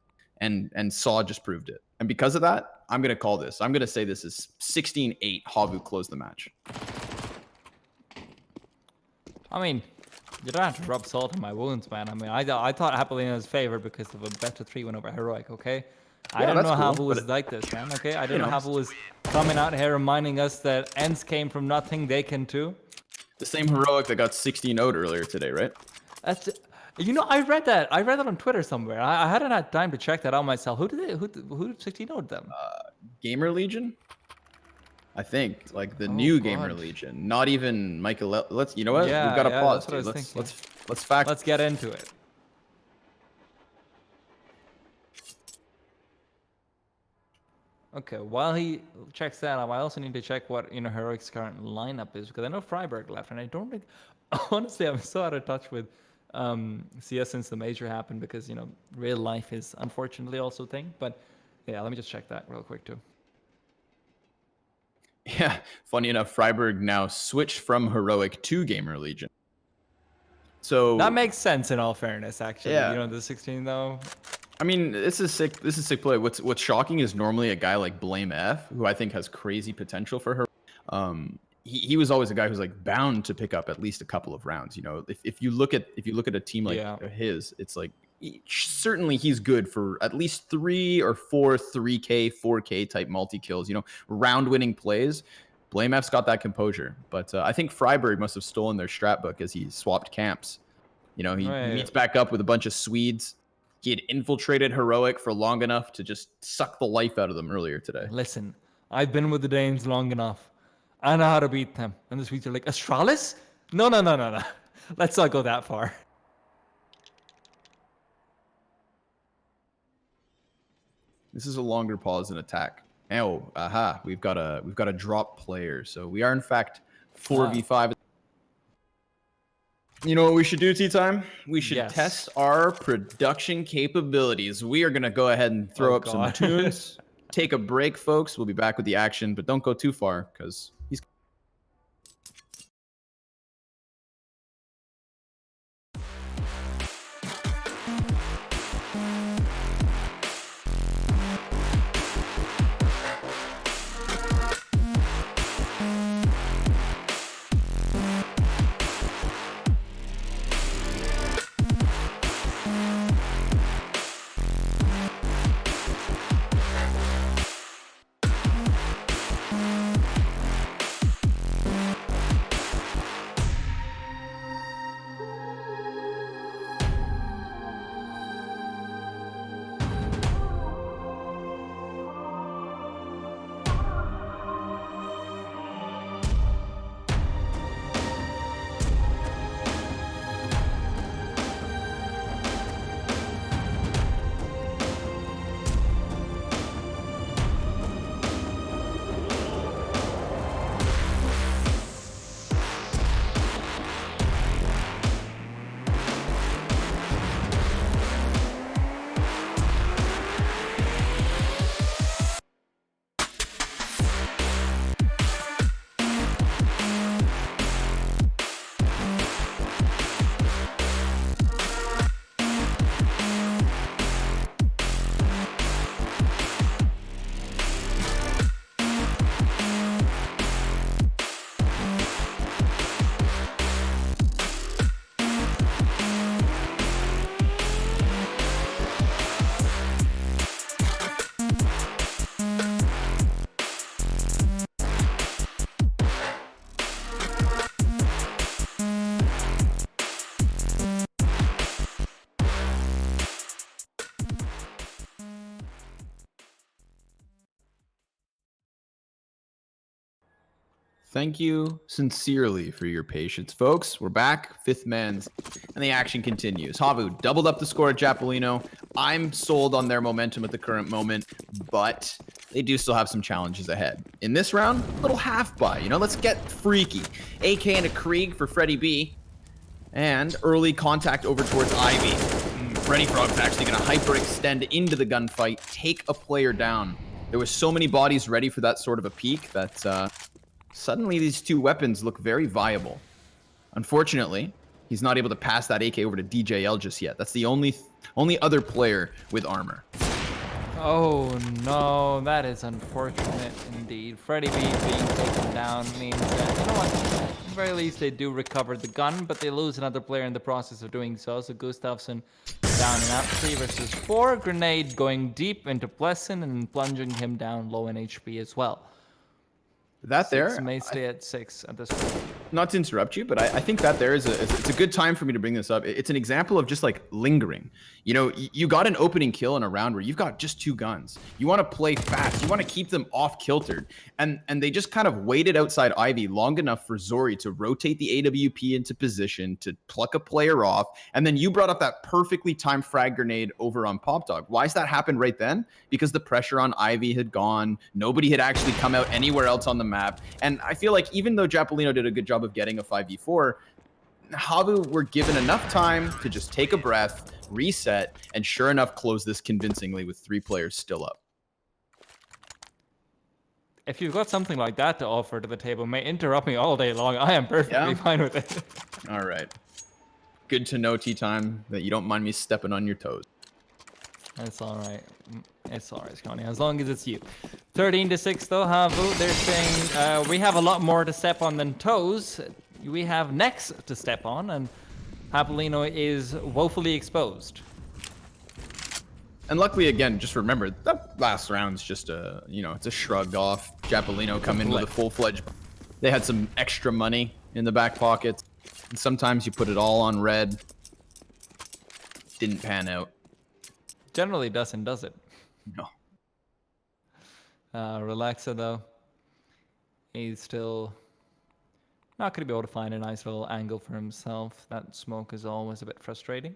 S2: And Saw just proved it. And because of that, I'm going to call this. I'm going to say this is 16-8. Havu closed the match.
S1: I mean, you don't have to rub salt in my wounds, man. I mean, I thought Japaleno was favored because of a better 3-win over Heroic, okay? I didn't know Havu was like this, man, okay? I didn't know Havu was coming out here reminding us that ends came from nothing, they can too.
S2: The same Heroic that got 16-0'd earlier today, right?
S1: You know, I read that. I read that on Twitter somewhere. I hadn't had time to check that out myself. Who 16 0'd them?
S2: Gamer Legion, I think, like the
S1: Oh
S2: new Gamer
S1: God.
S2: Legion. Not even Michael. Let's. You know what? We've
S1: Yeah,
S2: got to
S1: yeah,
S2: pause,
S1: that's what I
S2: dude.
S1: was
S2: Let's
S1: thinking.
S2: let's fact.
S1: Let's get into it. Okay, while he checks that out, I also need to check what Heroic's current lineup is because I know Freiburg left, and I don't think. Honestly, I'm so out of touch with CS since the major happened because real life is unfortunately also a thing. But yeah, let me just check that real quick too.
S2: Yeah, funny enough, Freiburg now switched from Heroic to Gamer Legion.
S1: That
S2: So
S1: makes sense in all fairness, actually.
S2: yeah,
S1: The 16 though.
S2: I mean, this is sick. This is sick play. What's shocking is normally a guy like Blame F, who I think has crazy potential for her. He was always a guy who's like bound to pick up at least a couple of rounds. If you look at a team like
S1: Yeah.
S2: his, it's like certainly he's good for at least 3 or 4 3K 4K type multi kills. Round winning plays. Blame F's got that composure, but I think Freiburg must have stolen their strat book as he swapped camps. He
S1: Right.
S2: meets back up with a bunch of Swedes. He had infiltrated Heroic for long enough to just suck the life out of them earlier today.
S1: Listen, I've been with the Danes long enough. I know how to beat them. And the Swedes are like, Astralis? No, no, no, no, no. Let's not go that far.
S2: This is a longer pause in attack. Oh, aha! We've got a drop player, so we are in fact 4v5. You know what we should do, Tea Time? We should
S1: Yes.
S2: test our production capabilities. We are gonna go ahead and throw up some
S1: God.
S2: tunes. Take a break, folks. We'll be back with the action, but don't go too far because he's. Thank you sincerely for your patience, folks. We're back, fifth man's, and the action continues. Havu doubled up the score at Japaleno. I'm sold on their momentum at the current moment, but they do still have some challenges ahead. In this round, a little half buy. Let's get freaky. AK and a Krieg for Freddy B, and early contact over towards Ivy. Freddy Frog's actually going to hyperextend into the gunfight, take a player down. There was so many bodies ready for that sort of a peak that suddenly these two weapons look very viable. Unfortunately, he's not able to pass that AK over to DJL just yet. That's the only other player with armor.
S1: Oh no, that is unfortunate indeed. Freddy B being taken down means that, at the very least they do recover the gun, but they lose another player in the process of doing so. So Gustafsson down and out, 3 versus 4. Grenade going deep into Plessin and plunging him down low in HP as well.
S2: That there,
S1: Six may stay at 6 at this point.
S2: not to interrupt you, but I think that there is it's a good time for me to bring this up. It's an example of just like lingering. You know, you got an opening kill in a round where you've got just 2 guns. You want to play fast. You want to keep them off kiltered. And they just kind of waited outside Ivy long enough for Zori to rotate the AWP into position, to pluck a player off. And then you brought up that perfectly timed frag grenade over on Pop Dog. Why does that happen right then? Because the pressure on Ivy had gone. Nobody had actually come out anywhere else on the map. And I feel like even though Japaleno did a good job of getting a 5v4, Havu were given enough time to just take a breath, reset, and sure enough, close this convincingly with 3 players still up.
S1: If you've got something like that to offer to the table, may interrupt me all day long. I am perfectly fine with it.
S2: All right. Good to know, T-Time, that you don't mind me stepping on your toes.
S1: It's all right. It's all right, Scotty, as long as it's you. 13-6 though, Havu. They're saying we have a lot more to step on than toes. We have necks to step on, and Japaleno is woefully exposed.
S2: And luckily, again, just remember, that last round's just a, you know, it's a shrug off. Japaleno come in with a full-fledged... They had some extra money in the back pockets. And sometimes you put it all on red. Didn't pan out.
S1: Generally doesn't, does it?
S2: No.
S1: Relaxa, though. He's still not going to be able to find a nice little angle for himself. That smoke is always a bit frustrating.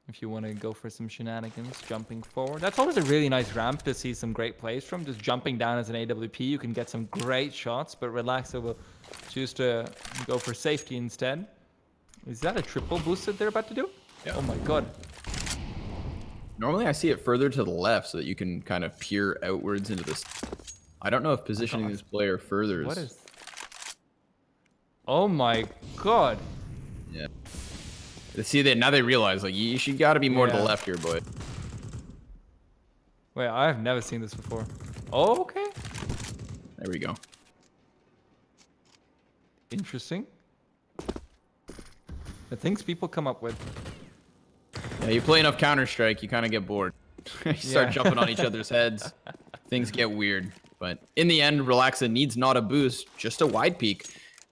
S1: If you want to go for some shenanigans, jumping forward. That's always a really nice ramp to see some great plays from. Just jumping down as an AWP, you can get some great shots, but Relaxa will choose to go for safety instead. Is that a triple boost that they're about to do?
S2: Yeah.
S1: Oh my god.
S2: Normally I see it further to the left so that you can kind of peer outwards into this. I don't know if positioning this player further is...
S1: What is... Oh my god.
S2: Yeah. See, now they realize, like, you should gotta be more to the left here, boy.
S1: Wait, I've never seen this before. Oh, okay.
S2: There we go.
S1: Interesting. The things people come up with.
S2: Yeah, you play enough Counter-Strike, you kind of get bored. You start jumping on each other's heads. Things get weird. But in the end, Relaxa needs not a boost, just a wide peek.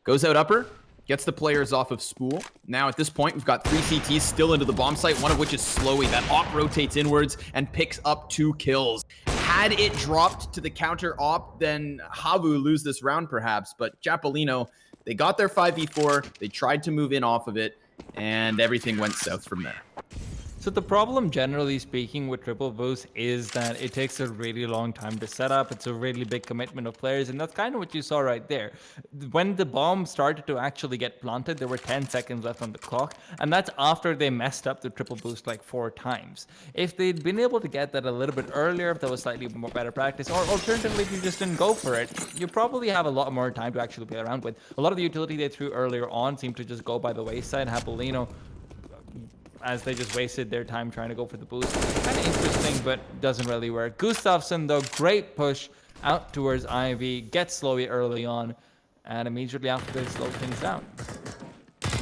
S2: Goes out upper, gets the players off of spool. Now at this point, we've got 3 CTs still into the bomb site, one of which is Slowy. That op rotates inwards and picks up 2 kills. Had it dropped to the counter op, then Havu lose this round perhaps. But Japaleno, they got their 5v4, they tried to move in off of it, and everything went south from there.
S1: So the problem, generally speaking, with triple boost is that it takes a really long time to set up. It's a really big commitment of players, and that's kind of what you saw right there. When the bomb started to actually get planted, there were 10 seconds left on the clock, and that's after they messed up the triple boost like 4 times. If they'd been able to get that a little bit earlier, if that was slightly more better practice, or alternatively, if you just didn't go for it, you probably have a lot more time to actually play around with. A lot of the utility they threw earlier on seemed to just go by the wayside. Japaleno, as they just wasted their time trying to go for the boost. Kind of interesting, but doesn't really work. Gustafsson, though, great push out towards Ivy, gets Slowy early on, and immediately after they slow things down.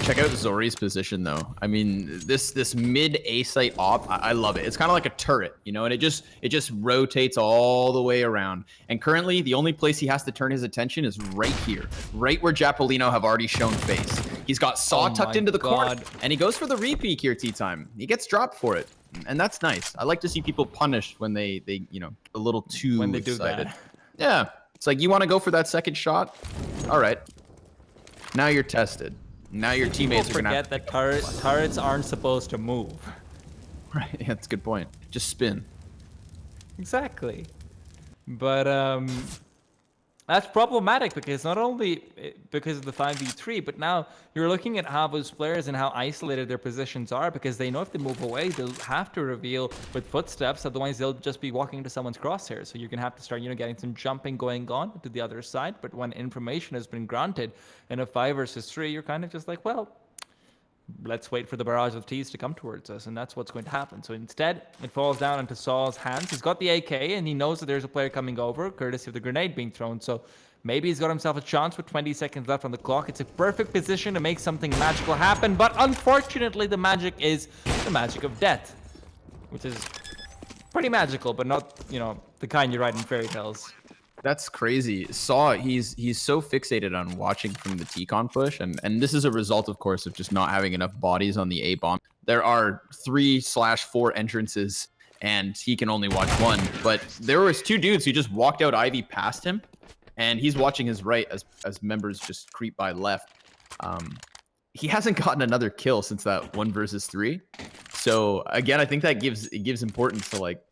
S2: Check out Zori's position, though. I mean, this mid A site op, I love it. It's kind of like a turret, you know, and it just rotates all the way around. And currently, the only place he has to turn his attention is right here, right where Japaleno have already shown face. He's got Saw tucked into the corner, and he goes for the repeat here, T-Time. He gets dropped for it, and that's nice. I like to see people punished when they you know, a little too
S1: when they
S2: excited.
S1: Do that.
S2: Yeah, it's like, you want to go for that second shot? All right. Now you're tested. Now your teammates are gonna have to
S1: forget that turrets aren't supposed to move.
S2: Right, yeah, that's a good point. Just spin.
S1: Exactly. But that's problematic because not only because of the 5v3, but now you're looking at Havu's players and how isolated their positions are, because they know if they move away, they'll have to reveal with footsteps, otherwise they'll just be walking into someone's crosshair. So you're going to have to start, you know, getting some jumping going on to the other side. But when information has been granted in a 5 versus 3, you're kind of just like, well, let's wait for the barrage of T's to come towards us, and that's what's going to happen. So instead, it falls down into Saul's hands. He's got the AK, and he knows that there's a player coming over, courtesy of the grenade being thrown. So maybe he's got himself a chance with 20 seconds left on the clock. It's a perfect position to make something magical happen, but unfortunately, the magic is the magic of death, which is pretty magical, but not, you know, the kind you write in fairy tales.
S2: That's crazy. Saw he's so fixated on watching from the T-con push, and this is a result, of course, of just not having enough bodies on the A bomb. There are 3/4 entrances, and he can only watch one. But there was two dudes who just walked out Ivy past him, and he's watching his right as members just creep by left. He hasn't gotten another kill since that 1 versus 3. So again, I think that gives importance to like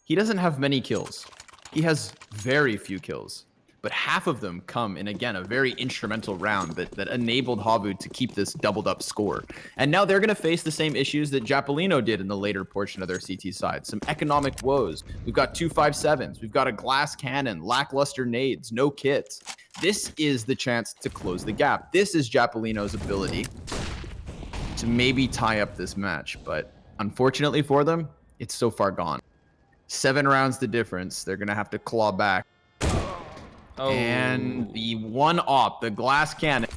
S2: he doesn't have many kills. He has very few kills, but half of them come in, again, a very instrumental round that enabled Havu to keep this doubled up score. And now they're going to face the same issues that Japaleno did in the later portion of their CT side. Some economic woes. We've got 257s. We've got a glass cannon, lackluster nades, no kits. This is the chance to close the gap. This is Japaleno's ability to maybe tie up this match. But unfortunately for them, it's so far gone. 7 rounds the difference. They're going to have to claw back. Oh. And the one op, the glass cannon,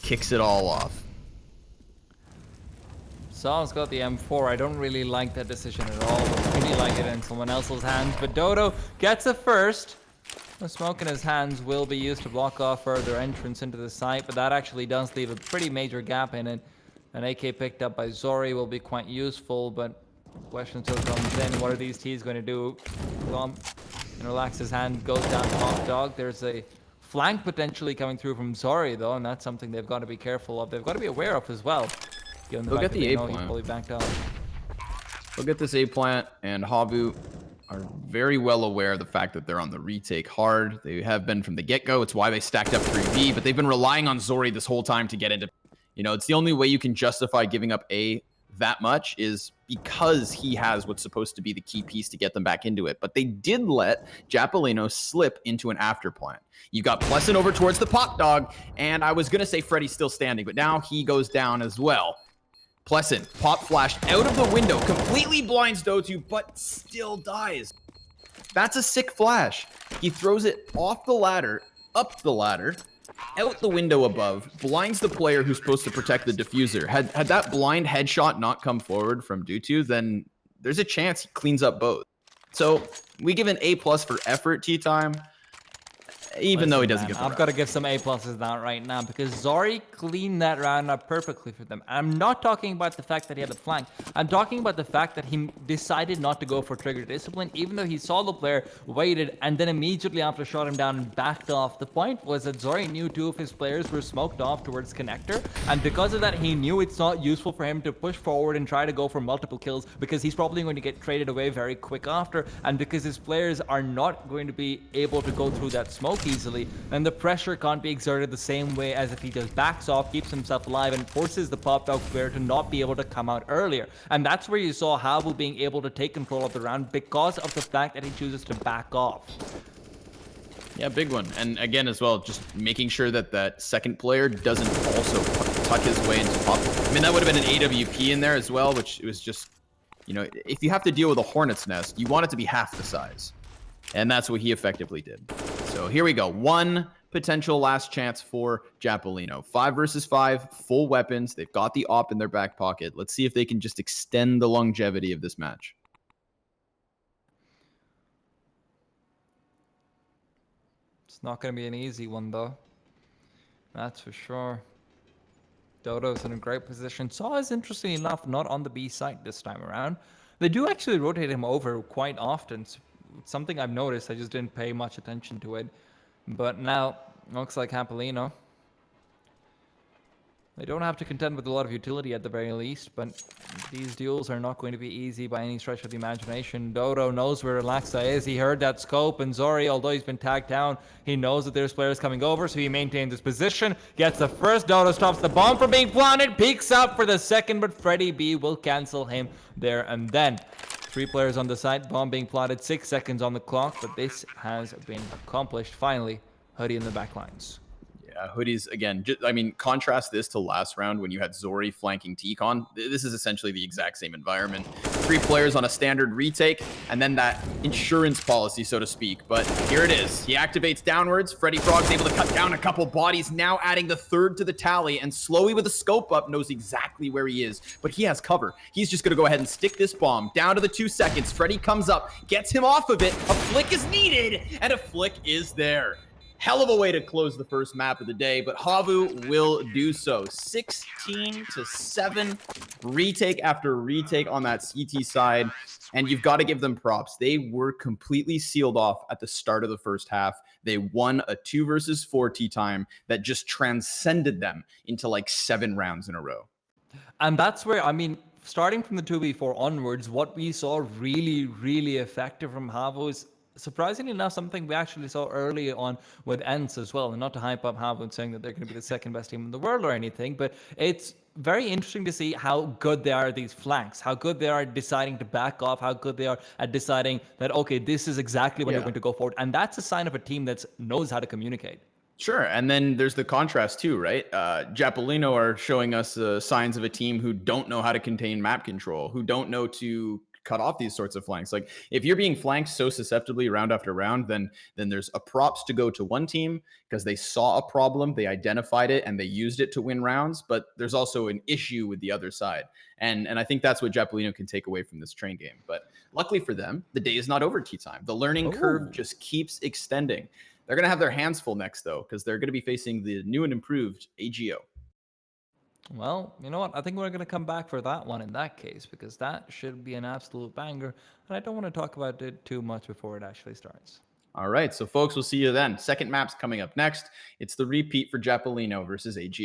S2: kicks it all off.
S1: Saw's got the M4. I don't really like that decision at all. I really like it in someone else's hands. But Dodo gets a first. The smoke in his hands will be used to block off further entrance into the site, but that actually does leave a pretty major gap in it. An AK picked up by Zori will be quite useful, but question still comes in. What are these T's going to do? And relax his hand, goes down to Hot Dog. There's a flank potentially coming through from Zori, though, and that's something they've got to be careful of. They've got to be aware of as well.
S2: They'll get the A plant.
S1: Fully backed up.
S2: They'll get this A plant, and Havu are very well aware of the fact that they're on the retake hard. They have been from the get-go. It's why they stacked up 3B, but they've been relying on Zori this whole time to get into... it's the only way you can justify giving up A that much is because he has what's supposed to be the key piece to get them back into it. But they did let Japaleno slip into an after plant. You got Pleasant over towards the pop dog, and I was going to say Freddy's still standing, but now he goes down as well. Pleasant, pop flashed out of the window, completely blinds Dotu, but still dies. That's a sick flash. He throws it off the ladder, up the ladder, out the window above, blinds the player who's supposed to protect the diffuser. Had that blind headshot not come forward from Dotu, then there's a chance he cleans up both. So we give an A+ for effort tea time. Even though he doesn't get the
S1: I've got to give some A+ that right now because Zori cleaned that round up perfectly for them. I'm not talking about the fact that he had a flank. I'm talking about the fact that he decided not to go for trigger discipline, even though he saw the player, waited, and then immediately after shot him down and backed off. The point was that Zori knew 2 of his players were smoked off towards connector, and because of that, he knew it's not useful for him to push forward and try to go for multiple kills because he's probably going to get traded away very quick after, and because his players are not going to be able to go through that smoke easily, and the pressure can't be exerted the same way as if he just backs off, keeps himself alive, and forces the pop dog player to not be able to come out earlier. And that's where you saw Havu being able to take control of the round because of the fact that he chooses to back off.
S2: Yeah, big one. And again, as well, just making sure that that second player doesn't also tuck his way into pop. I mean, that would have been an AWP in there as well, which was just, if you have to deal with a hornet's nest, you want it to be half the size. And that's what he effectively did. So here we go. One potential last chance for Japaleno. 5 versus 5, full weapons. They've got the op in their back pocket. Let's see if they can just extend the longevity of this match.
S1: It's not going to be an easy one, though. That's for sure. Dodo's in a great position. Saw is, interestingly enough, not on the B site this time around. They do actually rotate him over quite often. Something I've noticed, I just didn't pay much attention to it. But now, looks like Japaleno. They don't have to contend with a lot of utility at the very least, but these duels are not going to be easy by any stretch of the imagination. Dodo knows where Relaxa is. He heard that scope, and Zori, although he's been tagged down, he knows that there's players coming over, so he maintains his position, gets the first. Dodo stops the bomb from being planted, peeks up for the second, but Freddy B will cancel him there and then. 3 players on the site, bomb being plotted, 6 seconds on the clock, but this has been accomplished. Finally, Hoodie in the back lines.
S2: Yeah, hoodies again. I mean, contrast this to last round when you had Zori flanking T-Con. This is essentially the exact same environment. 3 players on a standard retake, and then that insurance policy, so to speak. But here it is. He activates downwards. Freddy Frog's able to cut down a couple bodies, now adding the 3rd to the tally, and Slowey with a scope up knows exactly where he is, but he has cover. He's just going to go ahead and stick this bomb down to the 2 seconds. Freddy comes up, gets him off of it. A flick is needed, and a flick is there. Hell of a way to close the first map of the day, but Havu will do so. 16-7, retake after retake on that CT side, and you've got to give them props. They were completely sealed off at the start of the first half. They won a 2 versus 4 tea time that just transcended them into like 7 rounds in a row.
S1: And that's where, I mean, starting from the 2v4 onwards, what we saw really, really effective from Havu is surprisingly enough something we actually saw early on with ENCE as well. And not to hype up Havu and saying that they're going to be the second best team in the world or anything, but it's very interesting to see how good they are at these flanks, how good they are at deciding to back off, how good they are at deciding that, okay, this is exactly when you're going to go forward. And that's a sign of a team that knows how to communicate.
S2: Sure, and then there's the contrast too, right? Japaleno are showing us signs of a team who don't know how to contain map control, who don't know to cut off these sorts of flanks. Like if you're being flanked so susceptibly round after round, then there's a props to go to one team because they saw a problem, they identified it, and they used it to win rounds. But there's also an issue with the other side, and I think that's what Japaleno can take away from this train game. But luckily for them, the day is not over tea time. The learning curve just keeps extending. They're going to have their hands full next, though, because they're going to be facing the new and improved Csgo.
S1: Well, you know what? I think we're going to come back for that one in that case, because that should be an absolute banger. And I don't want to talk about it too much before it actually starts.
S2: All right, so folks, we'll see you then. Second map's coming up next. It's the repeat for Japaleno versus Csgo.